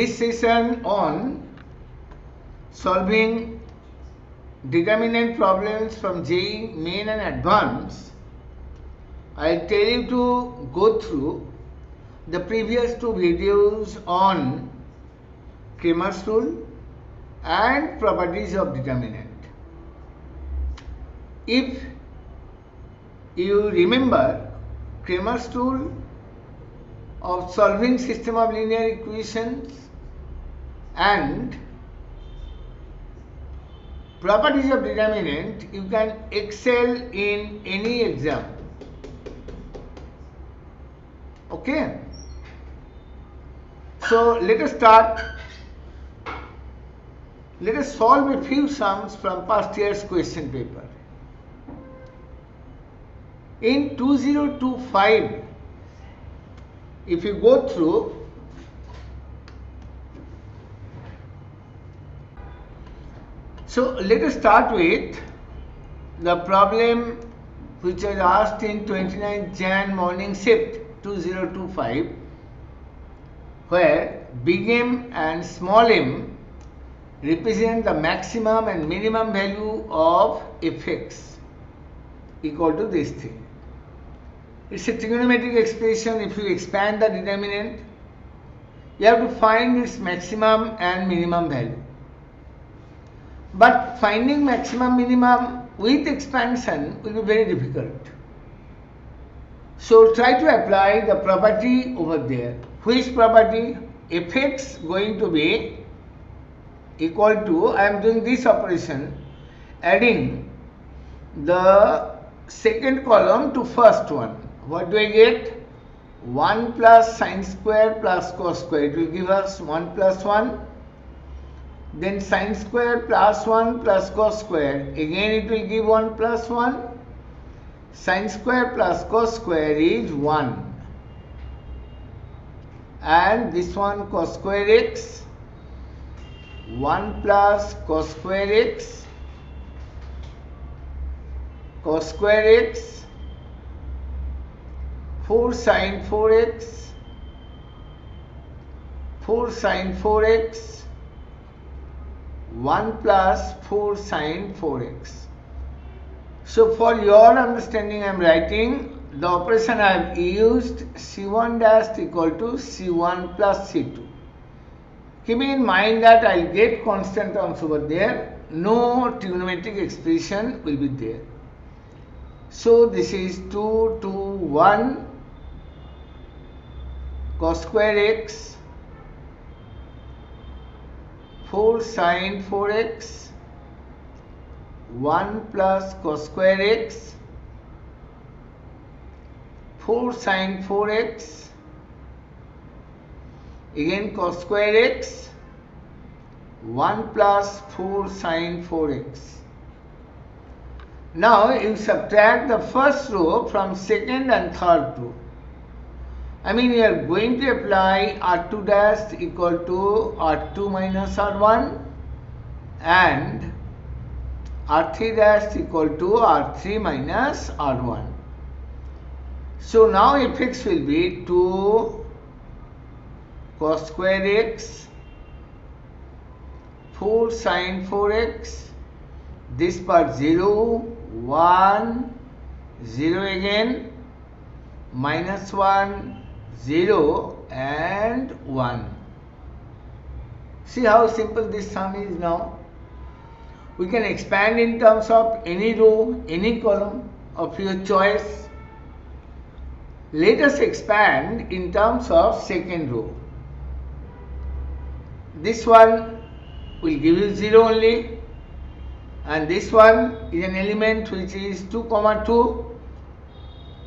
this session on solving determinant problems from JEE Main and Advanced, I'll tell you to go through the previous two videos on Cramer's rule and properties of determinant. If you remember Cramer's rule of solving system of linear equations and properties of determinant, you can excel in any exam. Okay, so let us start. Let us solve a few sums from past year's question paper. In 2025, if you go through, so let us start with the problem which was asked in 29th Jan morning shift 2025, where big M and small m represent the maximum and minimum value of fx equal to this thing. It's a trigonometric expression. If you expand the determinant, you have to find its maximum and minimum value. But finding maximum minimum with expansion will be very difficult. So try to apply the property over there. Which property? Fx going to be equal to, I am doing this operation, adding the second column to first one. What do I get? 1 plus sine square plus cos square. It will give us 1 plus 1. Then sine square plus 1 plus cos square. Again it will give 1 plus 1. Sine square plus cos square is 1. And this one cos square x. 1 plus cos square x. Cos square x. 4 sin 4x, 4 sin 4x, 1 plus 4 sin 4x. So for your understanding, I am writing the operation I have used, C1 dash equal to C1 plus C2. Keeping in mind that I will get constant terms over there, no trigonometric expression will be there. So this is 2, 2, 1, cos square x, 4 sin 4x, 1 plus cos square x, 4 sin 4x, again cos square x, 1 plus 4 sin 4x. Now you subtract the first row from second and third row. I mean, you are going to apply R2 dash equal to R2 minus R1 and R3 dash equal to R3 minus R1. So now fx will be 2 cos square x, 4 sin 4x, this part 0, 1, 0 again, minus 1, 0 and 1. See how simple this sum is now. We can expand in terms of any row, any column of your choice. Let us expand in terms of second row. This one will give you 0 only, and this one is an element which is 2, 2,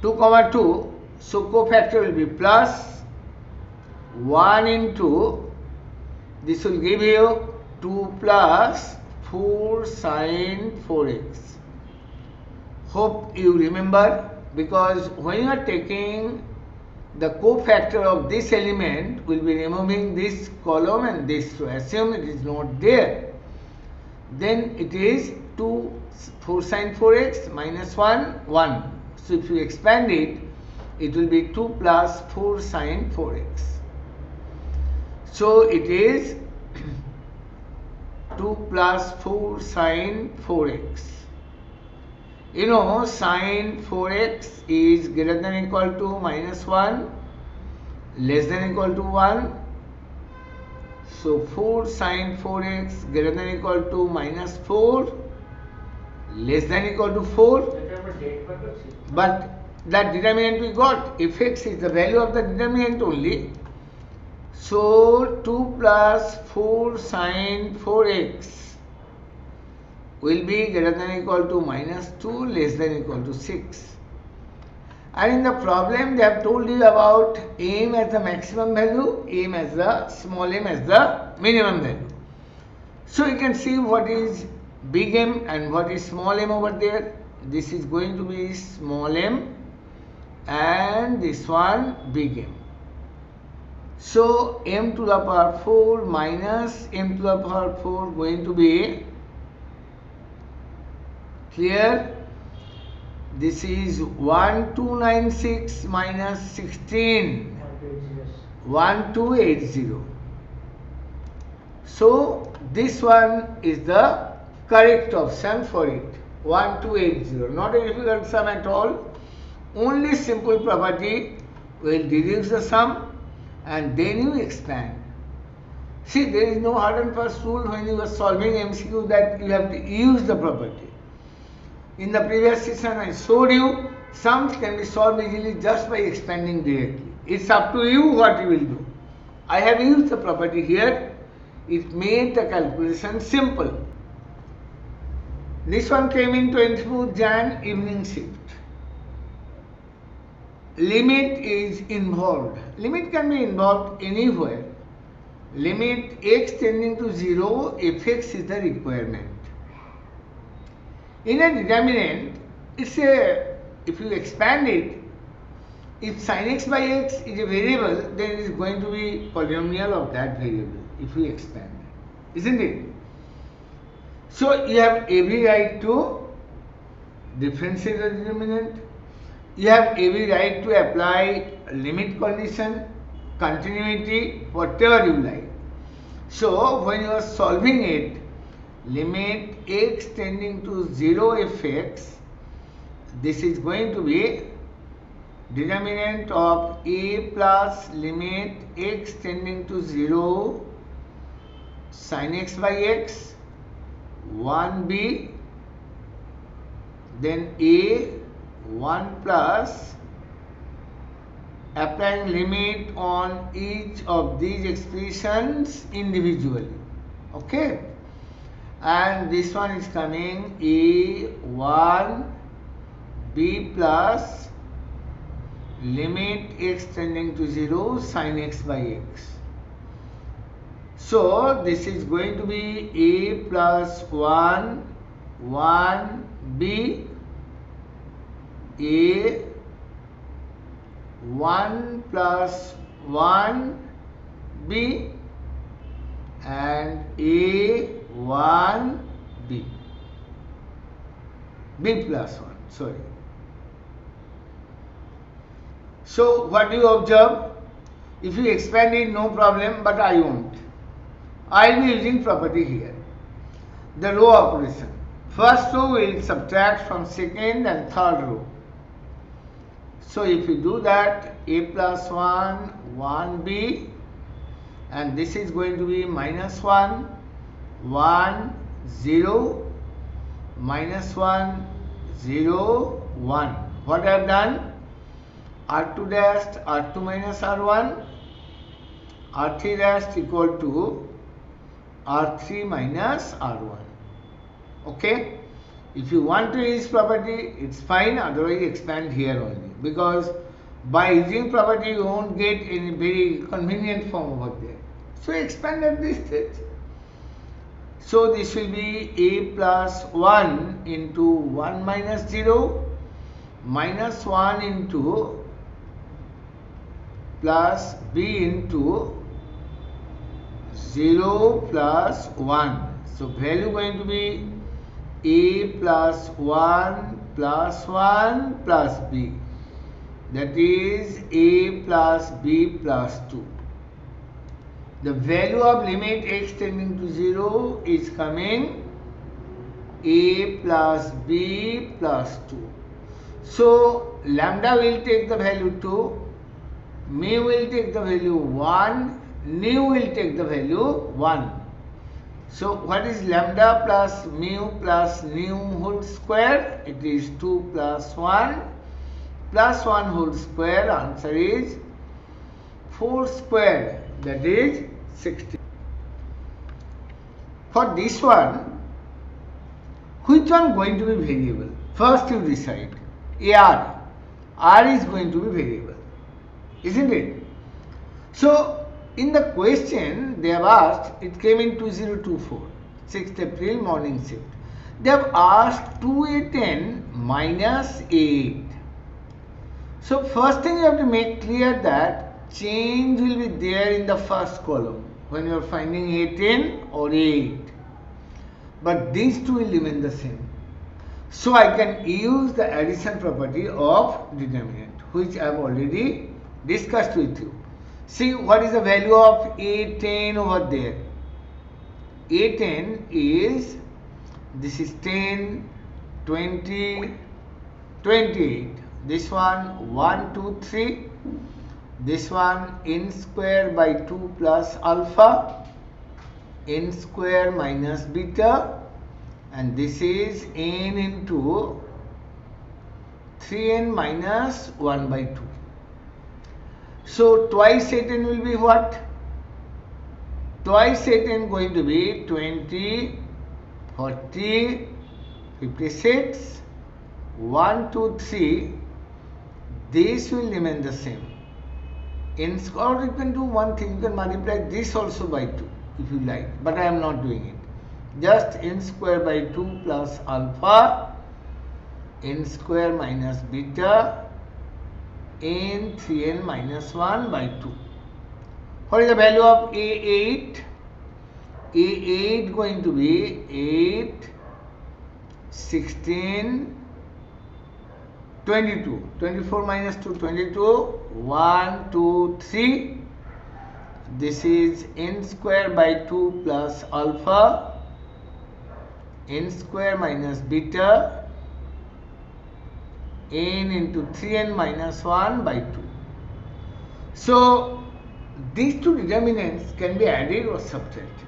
2, so cofactor will be plus 1 into, this will give you 2 plus 4 sin 4x. Hope you remember, because when you are taking the cofactor of this element, will be removing this column and this row. Assume it is not there. Then it is 2 4 sin 4x minus 1 1. So if you expand it, it will be 2 plus 4 sin 4x. So it is 2 plus 4 sine 4x. You know, sine 4x is greater than equal to minus 1, less than equal to 1. So 4 sine 4x greater than equal to minus 4, less than equal to 4. But that determinant we got, if x is the value of the determinant only. So 2 plus 4 sine 4x will be greater than equal to minus 2, less than equal to 6. And in the problem they have told you about m as the maximum value, m as the small m as the minimum value. So you can see what is big M and what is small m over there. This is going to be small m and this one big M. So m to the power 4 minus m to the power 4 going to be clear. This is 1296 minus 16, 1280. So this one is the correct option for it, 1280. Not a difficult sum at all. Only simple property will reduce the sum and then you expand. See, there is no hard and fast rule when you are solving MCQ that you have to use the property. In the previous session I showed you sums can be solved easily just by expanding directly. It's up to you what you will do. I have used the property here. It made the calculation simple. This one came in 24th Jan evening shift. Limit is involved. Limit can be involved anywhere. Limit x tending to 0 if x is the requirement. In a determinant, if you expand it, if sin x by x is a variable, then it is going to be polynomial of that variable if you expand it, isn't it? So you have every right to differentiate the determinant. You have every right to apply limit condition, continuity, whatever you like. So when you are solving it, limit x tending to 0 fx, this is going to be determinant of a plus limit x tending to 0 sin x by x, 1b, then a 1 plus applying limit on each of these expressions individually. Okay, and this one is coming a1 b plus limit x tending to 0 sin x by x. So this is going to be a plus 1 b, a 1 plus 1 b and a 1 b, b plus 1, sorry. So what do you observe? If you expand it, no problem, but I won't. I will be using property here. The row operation. First row will subtract from second and third row. So if you do that, a plus 1, 1b, and this is going to be minus 1, 1, 0, minus 1, 0, 1. What I have done? R2 dash, R2 minus R1, R3 dash equal to R3 minus R1. Okay? If you want to use property, it's fine, otherwise expand here only. Because by using property, you won't get any very convenient form over there. So expand at this stage. So this will be a plus 1 into 1 minus 0 minus 1 into plus b into 0 plus 1. So value going to be a plus 1 plus 1 plus b. That is a plus b plus 2. the value of limit x tending to 0 is coming a plus b plus 2. So lambda will take the value 2, mu will take the value 1, nu will take the value 1. So what is lambda plus mu plus nu whole square? It is 2 plus 1 whole square. Answer is 4 square, that is 60. For this one, which one going to be variable? First you decide. R is going to be variable, isn't it? So in the question they have asked, it came in 2024, 6th April morning shift. They have asked 2a10 minus a8. So first thing you have to make clear that change will be there in the first column when you are finding a10 or a8. But these two will remain the same. So I can use the addition property of determinant, which I have already discussed with you. See what is the value of a10 over there. a10 is, this is 10, 20, 28. This one 1, 2, 3. This one n square by 2 plus alpha, n square minus beta, and this is n into 3n minus 1 by 2. So twice a10 will be what? Twice a10 going to be 20, 40, 56, 1, 2, 3. This will remain the same. N square, you can do one thing, you can multiply this also by 2 if you like, but I am not doing it. Just n square by 2 plus alpha, n square minus beta, n 3n minus 1 by 2. What is the value of a8? a8 going to be 8, 16, 22, 24 minus 2, 22, 1, 2, 3. This is n square by 2 plus alpha, n square minus beta, n into 3n minus 1 by 2. So these two determinants can be added or subtracted.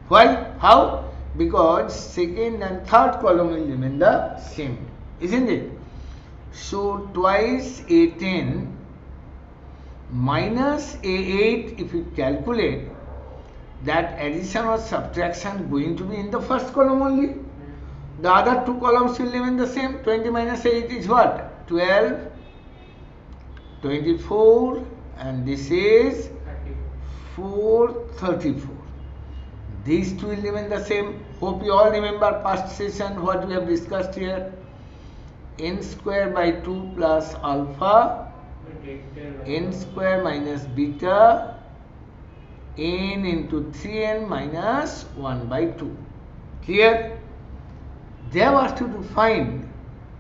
Why? How? Because second and third column will remain the same, isn't it? So twice a10 minus a8, if you calculate, that addition or subtraction going to be in the first column only. The other two columns will remain the same. 20 minus 8 is what? 12, 24, and this is 4, 34. These two will remain the same. Hope you all remember past session what we have discussed here. N square by 2 plus alpha, n square minus beta, n into 3n minus 1 by 2. Clear? They have asked you to find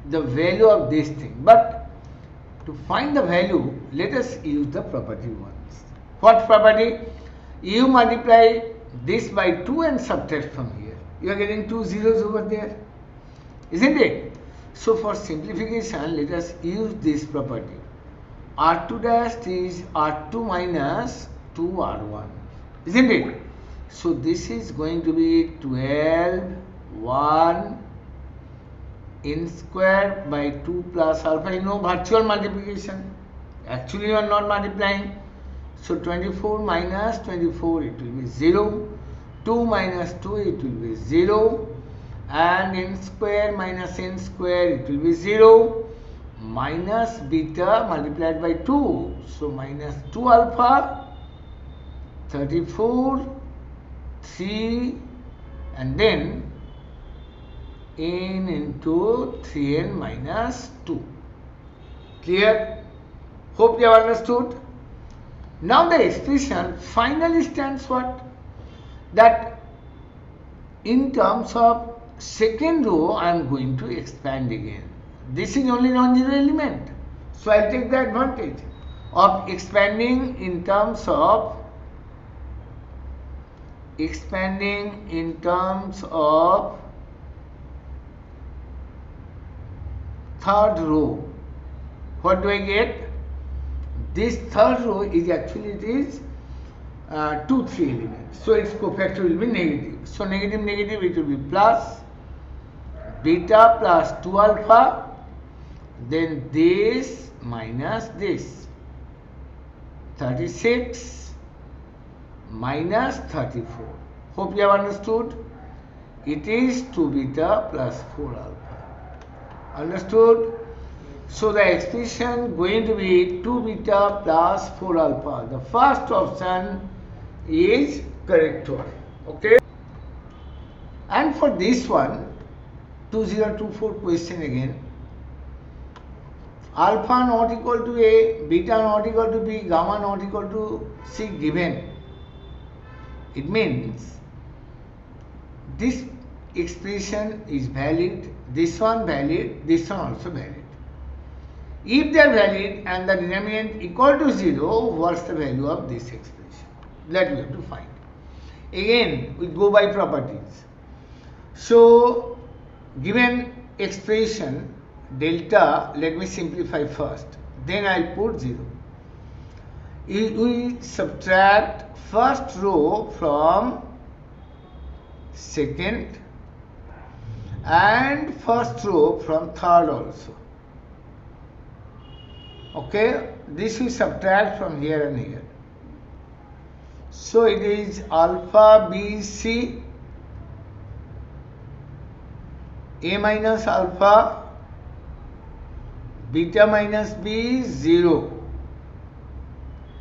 the value of this thing. But to find the value, let us use the property once. What property? You multiply this by 2 and subtract from here. You are getting 2 zeros over there, isn't it? So for simplification, let us use this property. R2 dash is R2 minus 2R1, isn't it? So this is going to be 12, 1, n square by 2 plus alpha. You know virtual multiplication. Actually you are not multiplying. So 24 minus 24, it will be 0. 2 minus 2, it will be 0. And n square minus n square, it will be 0. Minus beta multiplied by 2. So minus 2 alpha, 34, 3, and then n into 3n minus 2. Clear? Hope you have understood. Now the expression finally stands what? That in terms of second row I am going to expand again. This is only non-zero element. So I will take the advantage of expanding in terms of expanding in terms of third row. What do I get? This third row is actually it is 2, 3 elements. So its cofactor will be negative. So negative, negative, it will be plus beta plus 2 alpha, then this minus this. 36 minus 34. Hope you have understood. It is 2 beta plus 4 alpha. Understood? So the expression going to be 2 beta plus 4 alpha. The first option is correct one. Okay? And for this one, 2024 question again. Alpha not equal to A, beta not equal to B, gamma not equal to C given. It means this expression is valid, this one valid, this one also valid. If they are valid and the determinant equal to 0, what's the value of this expression? That we have to find. Again, we go by properties. So, given expression delta, let me simplify first, then I'll put 0. We subtract first row from second and first row from third also. Okay, this we subtract from here and here. So it is alpha B C A minus alpha, beta minus B 0,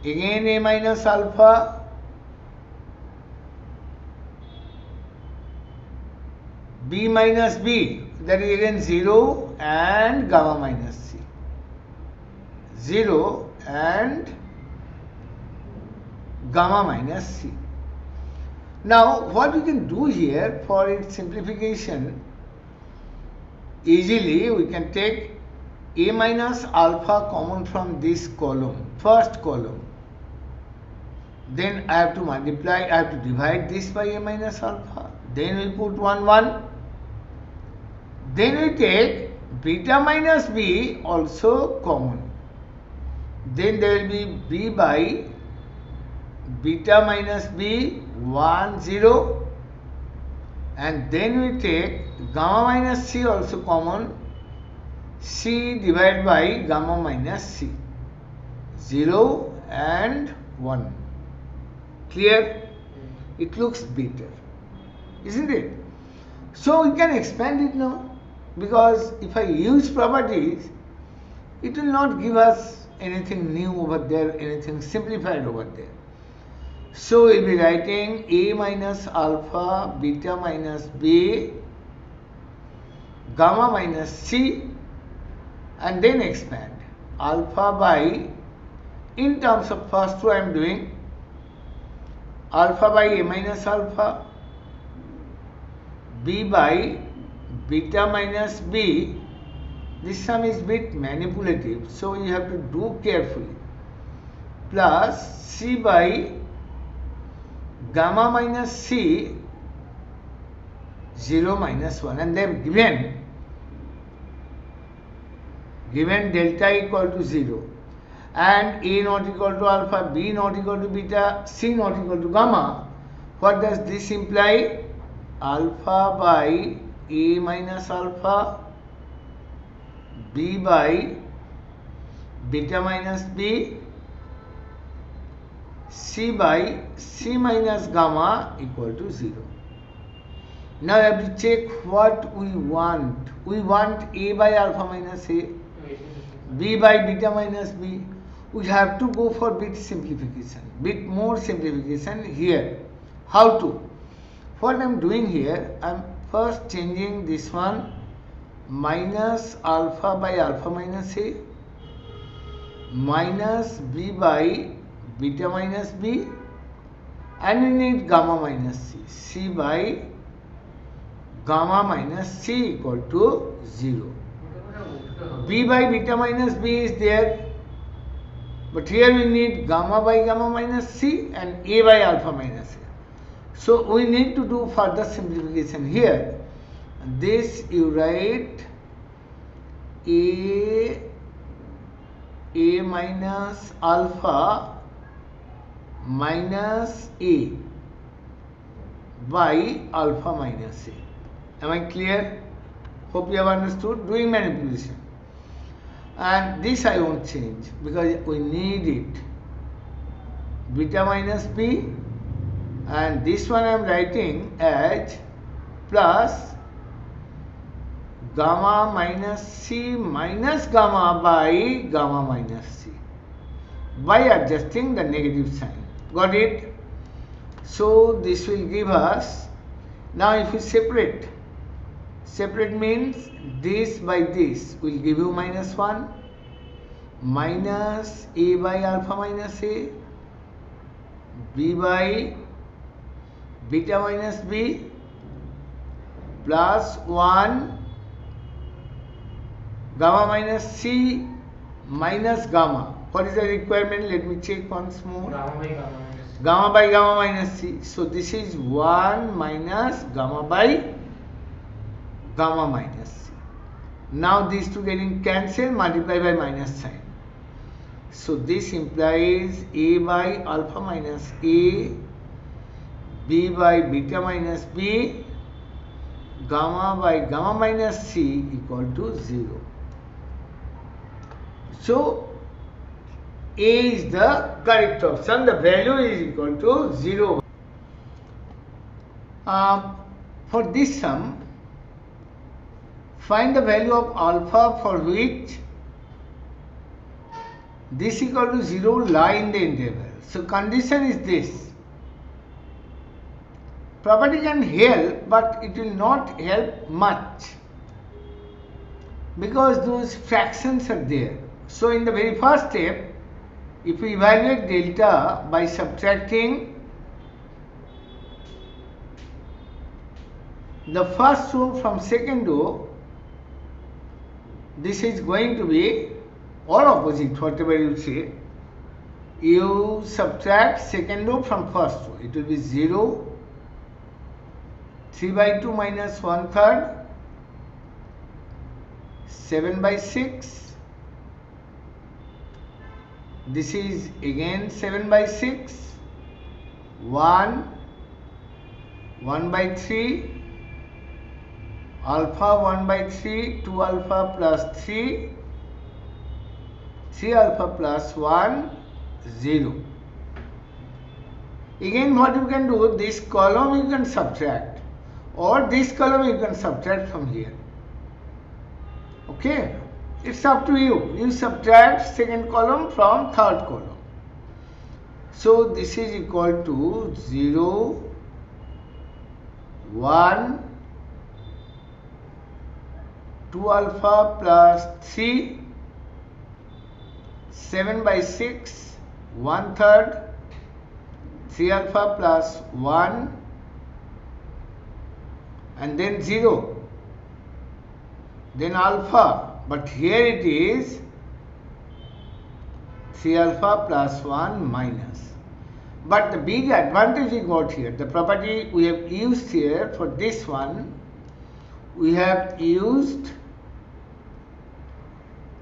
again A minus alpha, B minus B, that is again 0, and gamma minus C. 0 and gamma minus C. Now what we can do here for its simplification, easily we can take A minus alpha common from this column, first column. Then I have to multiply, I have to divide this by A minus alpha. Then we put 1, 1. Then we take beta minus B also common. Then there will be B by beta minus B 1, 0. And then we take gamma minus C also common. C divided by gamma minus C. 0 and 1. Clear? It looks better, isn't it? So we can expand it now, because if I use properties, it will not give us anything new over there, anything simplified over there. So we will be writing A minus alpha, beta minus B, gamma minus C, and then expand. Alpha by, in terms of first row I am doing, alpha by A minus alpha, B by beta minus B. This sum is bit manipulative, so you have to do carefully. Plus C by gamma minus C 0 minus 1, and then given delta equal to 0 and A not equal to alpha, B not equal to beta, C not equal to gamma. What does this imply? Alpha by A minus alpha, B by beta minus B, C by C minus gamma equal to 0. Now I have to check what we want. We want A by alpha minus A, B by beta minus B. We have to go for bit simplification, bit more simplification here. How to? What I am doing here, I am first changing this one minus alpha by alpha minus A minus B by beta minus B, and we need gamma minus C. C by gamma minus C equal to 0. B by beta minus B is there, but here we need gamma by gamma minus C and A by alpha minus A. So we need to do further simplification here. This you write a minus alpha minus a by alpha minus a. Am I clear? Hope you have understood. Doing manipulation. And this I won't change because we need it. Beta minus b, and this one I am writing as plus gamma minus c minus gamma by gamma minus c by adjusting the negative sign. Got it? So this will give us, now if you separate means this by this will give you minus 1 minus a by alpha minus a, b by beta minus b plus 1 gamma minus c minus gamma. What is the requirement? Let me check once more. Gamma by gamma minus c. So this is 1 minus gamma by gamma minus c. Now these two getting cancelled, multiply by minus sign. So this implies a by alpha minus a, b by beta minus b, gamma by gamma minus c equal to 0. So a is the correct option. The value is equal to 0. For this sum, find the value of alpha for which this equal to 0 lie in the interval. So condition is this. Property can help, but it will not help much because those fractions are there. So in the very first step, if we evaluate delta by subtracting the first row from second row, this is going to be or opposite, whatever you say. You subtract second row from first row, it will be 0, 3 by 2 minus 1/3, 7 by 6. This is again 7 by 6, 1, 1 by 3, alpha 1 by 3, 2 alpha plus 3, 3 alpha plus 1, 0. Again what you can do, this column you can subtract or this column you can subtract from here. Okay? It's up to you. You subtract second column from third column. So this is equal to 0, 1, 2 alpha plus 3, 7 by 6, 1/3, 3 alpha plus 1, and then 0, then alpha. But here it is 3 alpha plus 1 minus. But the big advantage we got here, the property we have used here for this one, we have used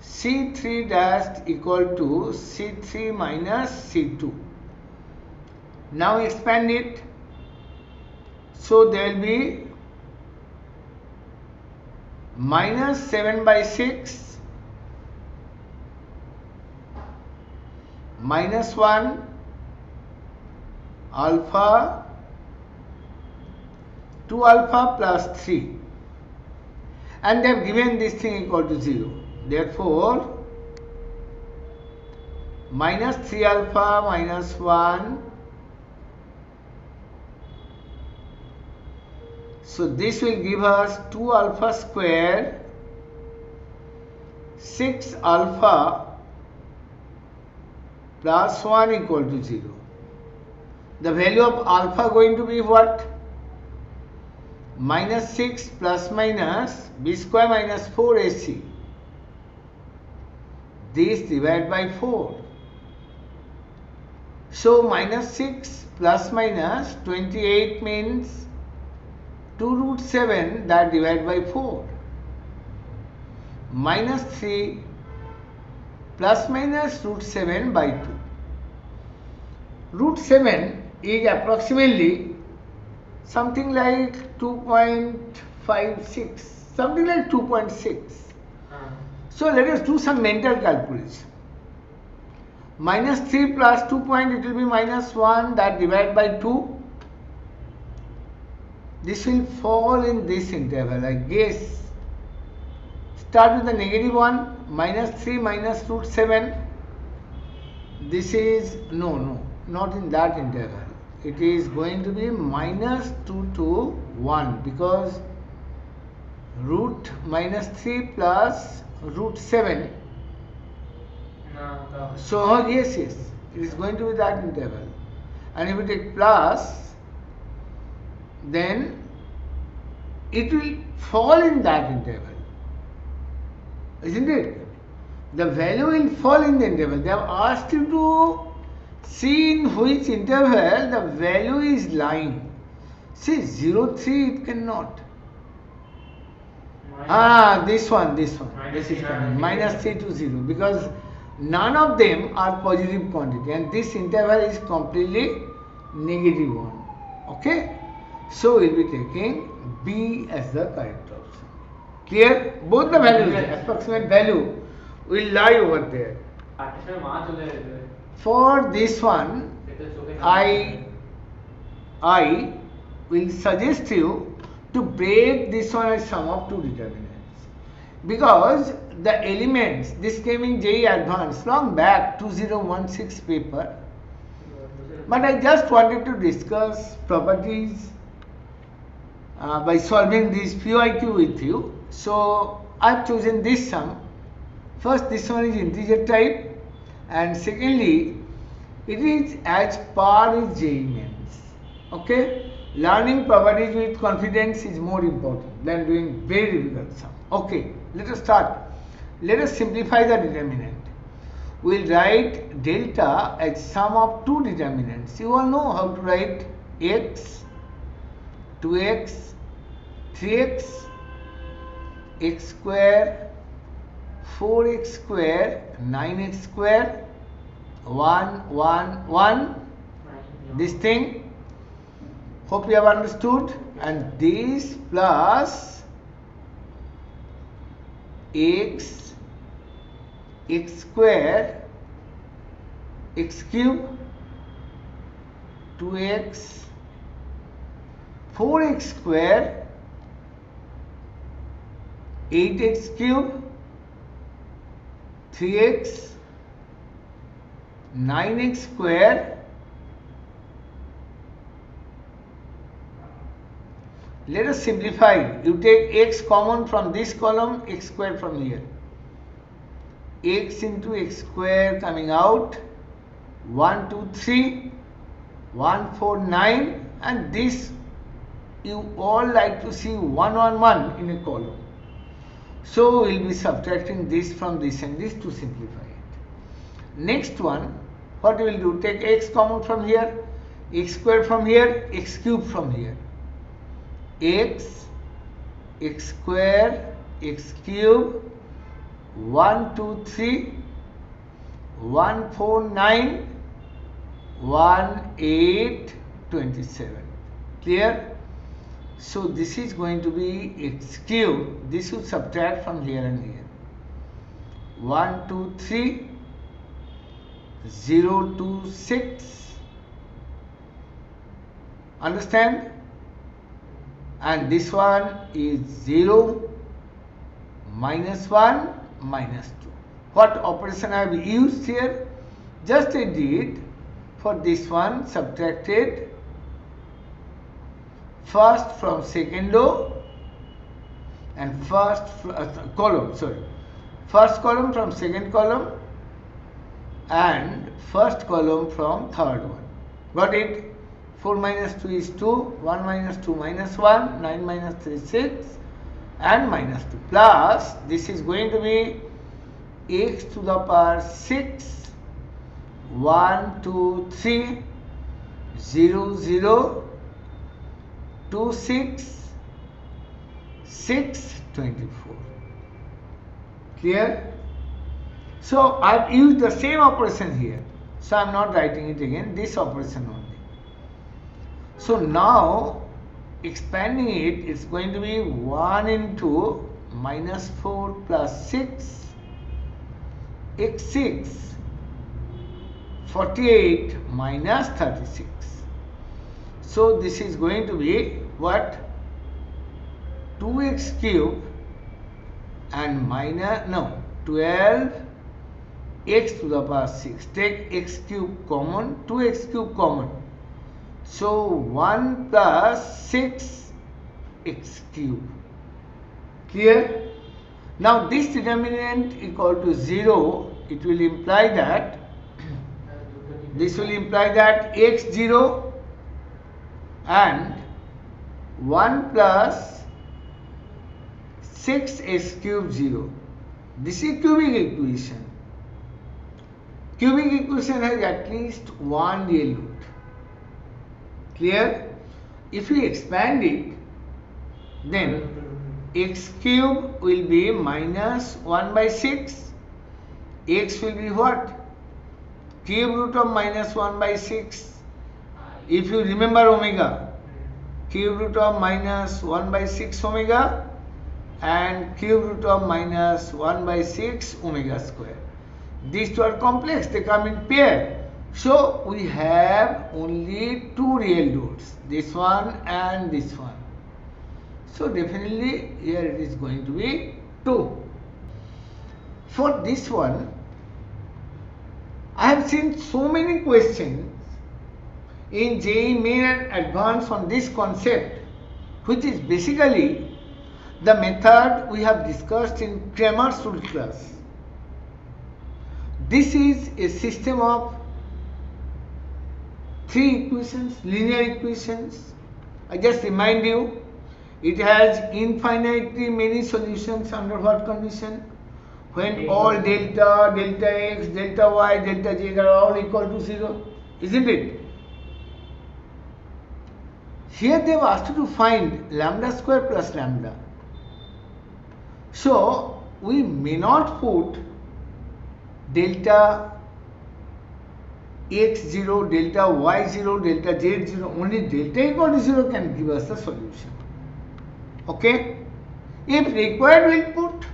C3 dash equal to C3 minus C2. Now expand it. So there will be minus 7 by 6 minus 1 alpha 2 alpha plus 3, and they have given this thing equal to 0. Therefore minus 3 alpha minus 1. So this will give us 2 alpha square, 6 alpha plus 1 equal to 0. The value of alpha going to be what? Minus 6 plus minus b square minus 4ac. This divided by 4. So minus 6 plus minus 28 means 2 root 7 that divide by 4. Minus 3 plus minus root 7 by 2. Root 7 is approximately something like 2.56, something like 2.6. So let us do some mental calculation. Minus 3 plus 2 point, it will be minus 1 that divide by 2. This will fall in this interval, I guess. Start with the negative 1, minus 3 minus root 7. This is, no, not in that interval. It is going to be minus 2 to 1 because root minus 3 plus root 7. So yes, it is going to be that interval. And if we take plus, then it will fall in that interval. Isn't it? The value will fall in the interval. They have asked you to see in which interval the value is lying. See 0, 3 it cannot. This one. This is coming. Minus 3 to 0 because none of them are positive quantity and this interval is completely negative one. Okay? So we will be taking B as the correct option. Clear? Both the values, approximate value will lie over there. For this one, I will suggest you to break this one as sum of two determinants because the elements, this came in JEE Advanced long back 2016 paper, but I just wanted to discuss properties by solving this PYQ with you. So I have chosen this sum. First, this one is integer type, and secondly, it is as par with JEE Mains. Okay, learning properties with confidence is more important than doing very difficult sum. Okay, let us start. Let us simplify the determinant. We will write delta as sum of two determinants. You all know how to write x, 2x, 3x, x square, 4x square, 9x square, 1, 1, 1. This thing, hope you have understood. And this plus x, x square, x cube, 2x, 4x square, 8x cube, 3x, 9x square. Let us simplify. You take x common from this column, x square from here. X into x square coming out 1, 2, 3, 1, 4, 9, and this you all like to see 1, 1, 1 in a column. So we will be subtracting this from this and this to simplify it. Next one, what we will do? Take x common from here, x square from here, x cube from here. X, x square, x cube, 1, 2, 3, 1, 4, 9, 1, 8, 27. Clear? So this is going to be x cube. This will subtract from here and here. 1, 2, 3, 0, 2, 6. Understand? And this one is 0, minus 1, minus 2. What operation I have used here? Just I did for this one, subtracted first from second row and first column, first column from second column and first column from third one. Got it? 4 minus 2 is 2, 1 minus 2 minus 1, 9 minus 3 is 6 and minus 2 plus this is going to be x to the power 6 1, 2, 3, 0, 0, 2, 6, 6, 24. Clear? So I've used the same operation here. So I'm not writing it again, this operation only. So now expanding it, it's going to be 1 into minus 4 plus 6, x6, 48 minus 36. So this is going to be what? 2x cube and minus, no, 12 x to the power 6. Take x cube common, 2x cube common. So 1 plus 6 x cube. Clear? Now this determinant equal to 0, it will imply that this will imply that x 0 and 1 plus 6x cube 0. This is cubic equation. Cubic equation has at least one real root. Clear? If we expand it, then x cube will be minus 1 by 6. X will be what? Cube root of minus 1 by 6. If you remember omega, cube root of minus 1 by 6 omega and cube root of minus 1 by 6 omega square. These two are complex, they come in pair. So we have only two real roots, this one and this one. So definitely here it is going to be 2. For this one, I have seen so many questions in JEE Main Advanced on this concept, which is basically the method we have discussed in Cramer's tool class. This is a system of 3 equations, linear equations. I just remind you, it has infinitely many solutions under what condition? When all delta, delta x, delta y, delta z are all equal to 0, isn't it? Here they have asked you to find lambda square plus lambda. So we may not put delta x0, delta y0, delta z0, only delta equal to 0 can give us the solution. Okay? If required, we'll put.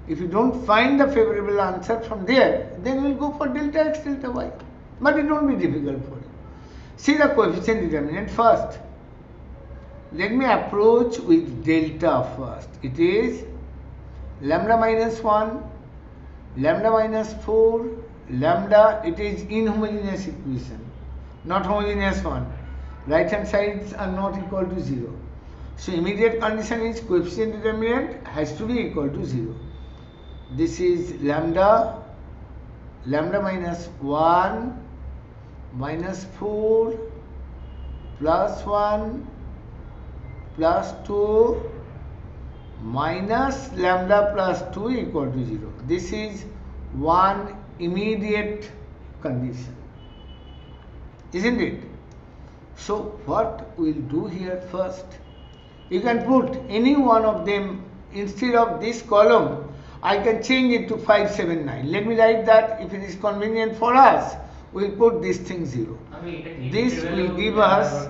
If you don't find the favorable answer from there, then we'll go for delta x, delta y. But it won't be difficult for you. See the coefficient determinant first. Let me approach with delta first. It is lambda minus 1, lambda minus 4, lambda, it is inhomogeneous equation, not homogeneous one. Right hand sides are not equal to 0. So immediate condition is coefficient determinant has to be equal to 0. This is lambda, lambda minus 1, minus 4, plus 1, plus 2, minus lambda plus 2 equal to 0. This is one immediate condition, isn't it? So what we'll do here first, you can put any one of them instead of this column. I can change it to 579. Let me write that. If it is convenient for us, we'll put this thing 0. This will give us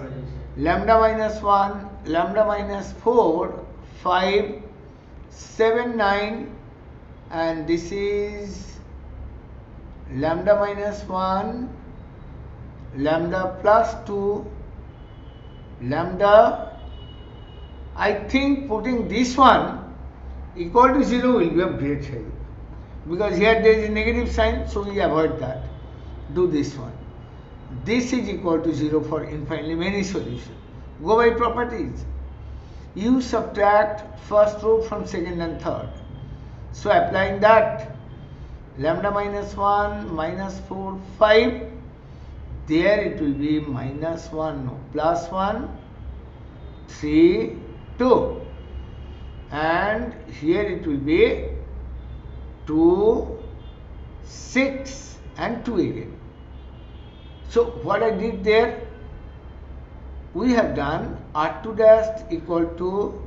lambda minus 1, lambda minus 4, 5, 7, 9, and this is lambda minus 1, lambda plus 2, lambda, I think putting this one equal to 0 will be of great help, because here there is a negative sign, so we avoid that. Do this one. This is equal to 0 for infinitely many solutions. Go by properties. You subtract first row from second and third. So applying that, lambda minus 1, minus 4, 5, there it will be minus 1, no, plus 1, 3, 2. And here it will be 2, 6 and 2 again. So what I did there, we have done R2 dash equal to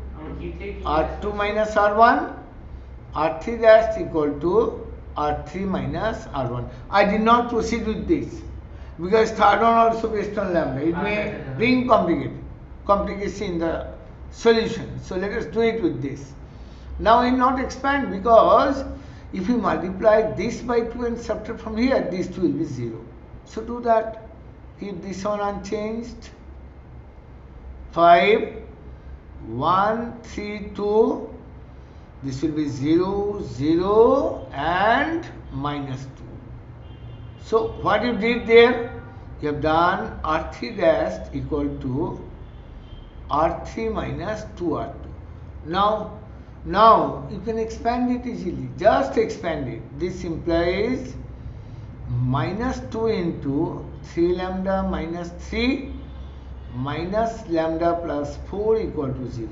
R2 minus R1, R3 dash equal to R3 minus R1. I did not proceed with this because third one also based on lambda. It may bring complication in the solution. So let us do it with this. Now I will not expand because if you multiply this by 2 and subtract from here, these two will be 0. So do that. Keep this one unchanged. 5, 1, 3, 2. This will be 0, 0 and minus 2. So what you did there, you have done R3 dash equal to R3 minus 2R2. Now you can expand it easily. Just expand it. This implies minus 2 into 3 lambda minus 3 minus lambda plus 4 equal to 0.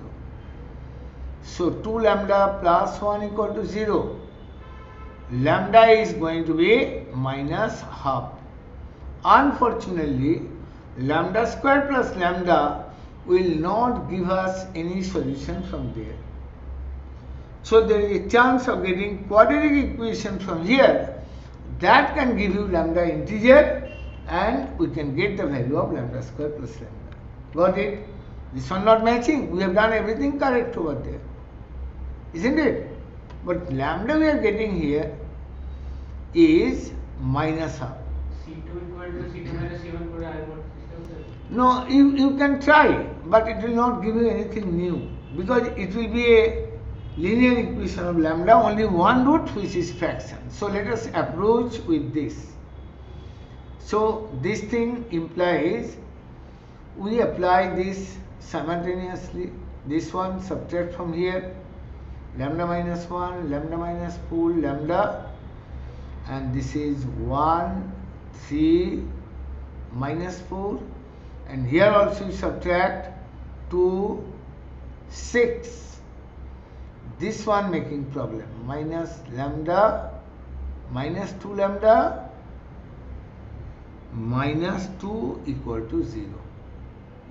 So 2 lambda plus 1 equal to 0. Lambda is going to be minus half. Unfortunately, lambda square plus lambda will not give us any solution from there. So there is a chance of getting quadratic equation from here that can give you lambda integer, and we can get the value of lambda square plus lambda. Got it? This one not matching. We have done everything correct over there, isn't it? But lambda we are getting here is minus half. C2 equal to C2 minus C1 could I have got system? No, you can try, but it will not give you anything new because it will be a linear equation of lambda, only one root which is fraction. So let us approach with this. So this thing implies we apply this simultaneously. This one subtract from here, lambda minus 1, lambda minus 4, lambda, and this is 1, 3, minus 4, and here also you subtract 2, 6. This one making problem, minus lambda, minus 2 lambda, minus 2 equal to 0.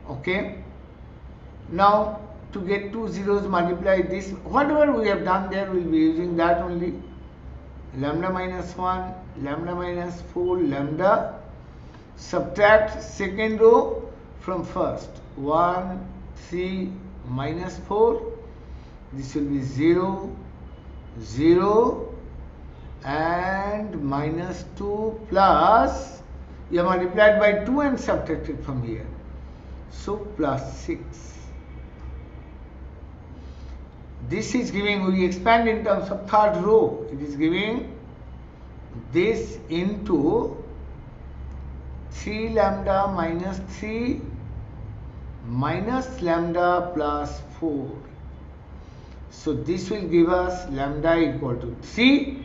Okay. Now to get 2 zeros, multiply this. Whatever we have done there, we will be using that only. Lambda minus 1, lambda minus 4, lambda. Subtract second row from first. 1, 3, minus 4. This will be 0, 0 and minus 2 plus, you have multiplied by 2 and subtracted from here. So plus 6. This is giving, we expand in terms of third row, it is giving this into 3 lambda minus 3 minus lambda plus 4. So this will give us lambda equal to 3,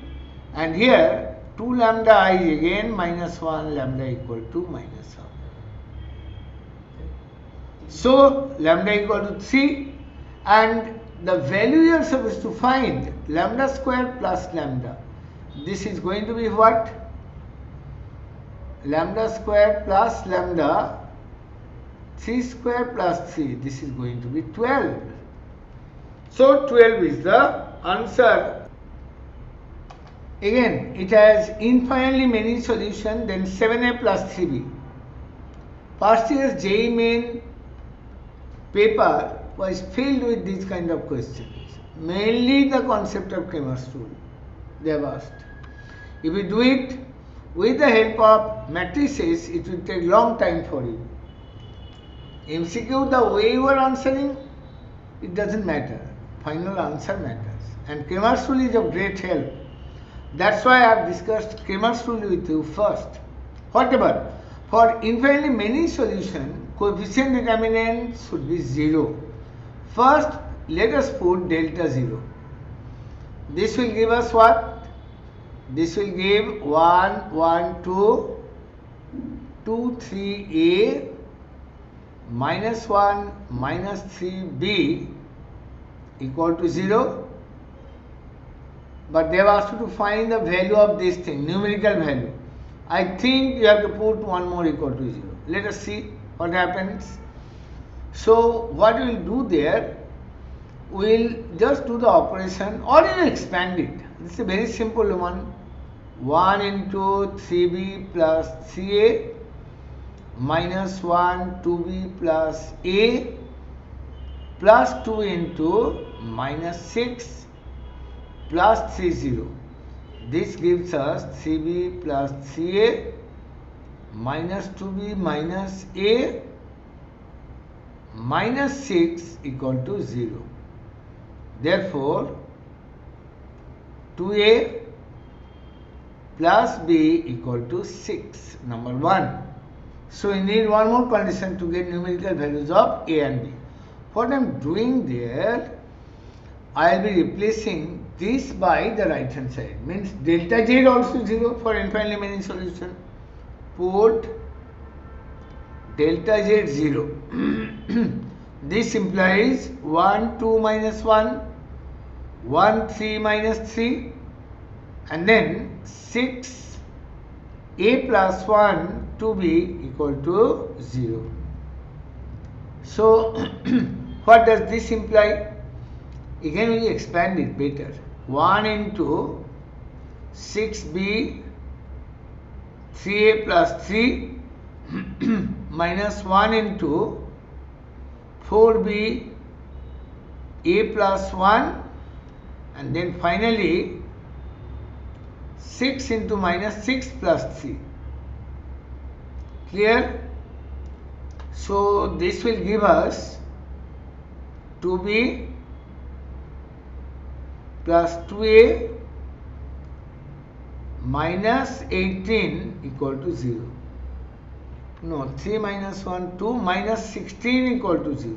and here 2 lambda is again minus 1, lambda equal to minus 1. So lambda equal to 3, and the value you are supposed to find, lambda square plus lambda. This is going to be what? Lambda square plus lambda, 3 square plus 3. This is going to be 12. So 12 is the answer. Again, it has infinitely many solutions, then 7a plus 3b. First year's JEE Main paper was filled with these kind of questions. Mainly the concept of Cramer's rule they have asked. If you do it with the help of matrices, it will take long time for you. MCQ, the way you are answering, it doesn't matter. Final answer matters. And Cramer's rule is of great help. That's why I have discussed Cramer's rule with you first. Whatever, for infinitely many solutions, coefficient determinant should be 0. First, let us put delta 0. This will give us what? This will give 1, 1, 2, 2, 3a, minus 1, minus 3b equal to 0. But they have asked you to find the value of this thing, numerical value. I think you have to put one more equal to 0. Let us see what happens. So what we will do there, we will just do the operation or you expand it. This is a very simple one. 1 into 3b plus 3a minus 1 2b plus a plus 2 into minus 6 plus 3 0. This gives us 3b plus 3a minus 2b minus a minus 6 equal to 0. Therefore, 2a plus b equal to 6, number 1. So we need one more condition to get numerical values of a and b. What I am doing there, I will be replacing this by the right hand side, means delta z also 0 for infinitely many solution. Put delta z 0. This implies 1 2 minus 1, 1 3 minus 3, and then 6 a plus 1 2b equal to 0. So what does this imply? Again we expand it better. 1 into 6b 3a plus 3 minus 1 into 4b a plus 1, and then finally 6 into minus 6 plus 3. Clear? So this will give us 2b plus 2a minus 18 equal to 0. No, 3 minus 1, 2 minus 16 equal to 0.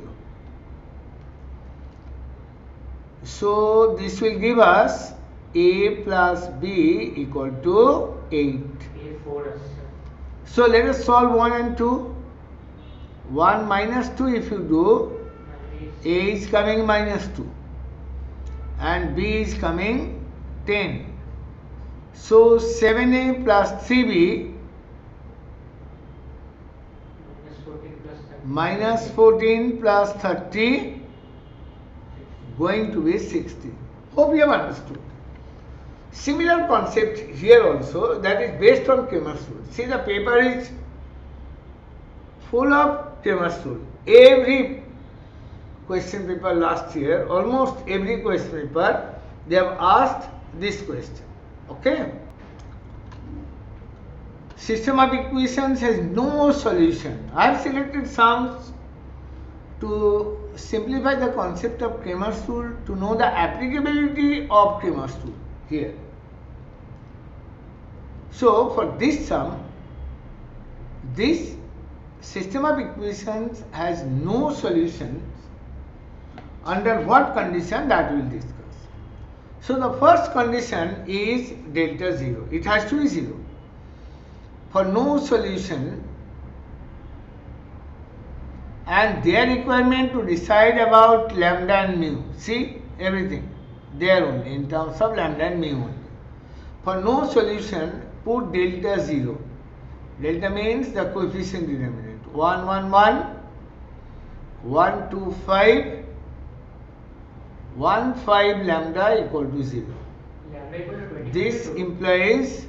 So this will give us a plus b equal to 8. A4. So let us solve 1 and 2. 1 minus 2 if you do, a is coming minus 2 and b is coming 10. So 7a plus 3b minus 14 plus 30 going to be 60. Hope you have understood. Similar concept here also, that is based on Cramer's rule. See, the paper is full of Cramer's rule. Every question paper last year, almost every question paper, they have asked this question. Okay? System of equations has no solution. I have selected sums to simplify the concept of Cramer's rule, to know the applicability of Cramer's rule here. So for this sum, this system of equations has no solutions. Under what condition, that we will discuss. So the first condition is delta 0. It has to be 0. For no solution, and their requirement to decide about lambda and mu. See, everything there only in terms of lambda and mu only. For no solution, put delta 0. Delta means the coefficient determinant. 1 1 1, 1 2 5, 1 5 lambda equal to 0. Lambda equal to 20. This implies,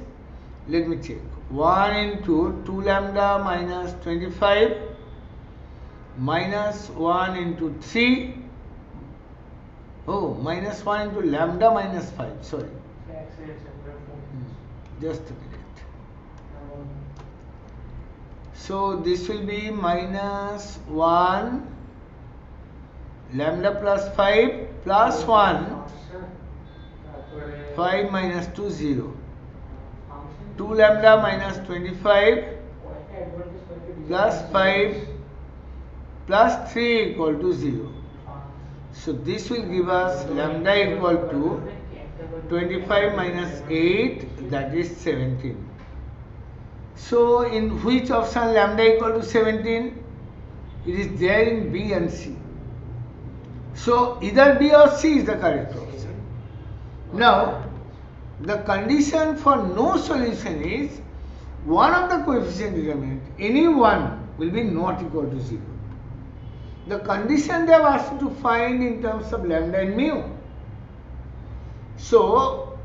let me check, 1 into 2 lambda minus 25 minus 1 into 3, oh, minus 1 into lambda minus 5, sorry. Just a minute. So this will be minus 1 lambda plus 5 plus 1, 5 minus 2 0. 2 lambda minus 25 plus 5 plus 3 equal to 0. So this will give us lambda equal to 25 minus 8, that is 17. So in which option lambda equal to 17? It is there in B and C. So either B or C is the correct option. Now the condition for no solution is one of the coefficient determinant, any one, will be not equal to 0. The condition they have asked you to find in terms of lambda and mu. So,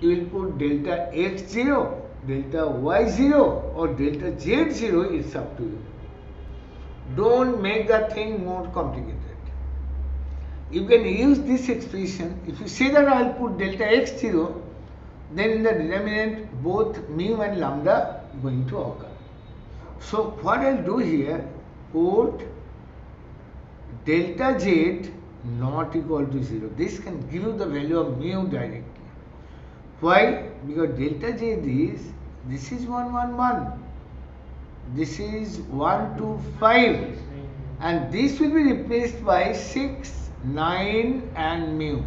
you will put delta x0, delta y0 or delta z0, it's up to you. Don't make the thing more complicated. You can use this expression. If you say that I will put delta x0, then in the determinant both mu and lambda going to occur. So what I will do here, put delta z not equal to 0. This can give you the value of mu directly. Why? Because delta z is, this is 1, 1, 1. This is 1, 2, 5. And this will be replaced by 6, 9 and mu.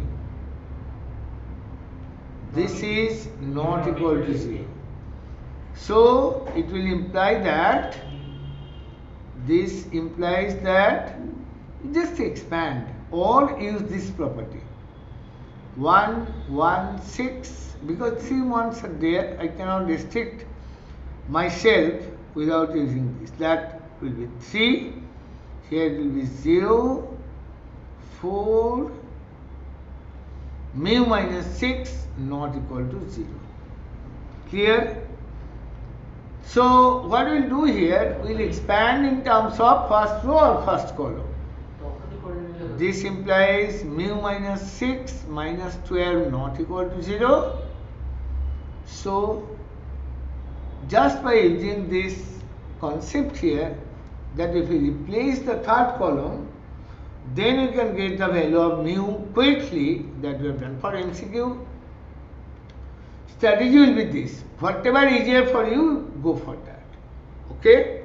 This is not equal to 0. So it will imply that, this implies that, just expand or use this property. 1, 1, 6, because 3 ones are there, I cannot restrict myself without using this. That will be 3, here it will be 0, 4, mu minus 6 not equal to 0. Clear? So what we will do here, we will expand in terms of first row or first column. This implies mu minus 6 minus 12 not equal to 0. So just by using this concept here, that if we replace the third column, then you can get the value of mu quickly, that we have done for MCQ. Strategy will be this. Whatever easier for you, go for that. Okay?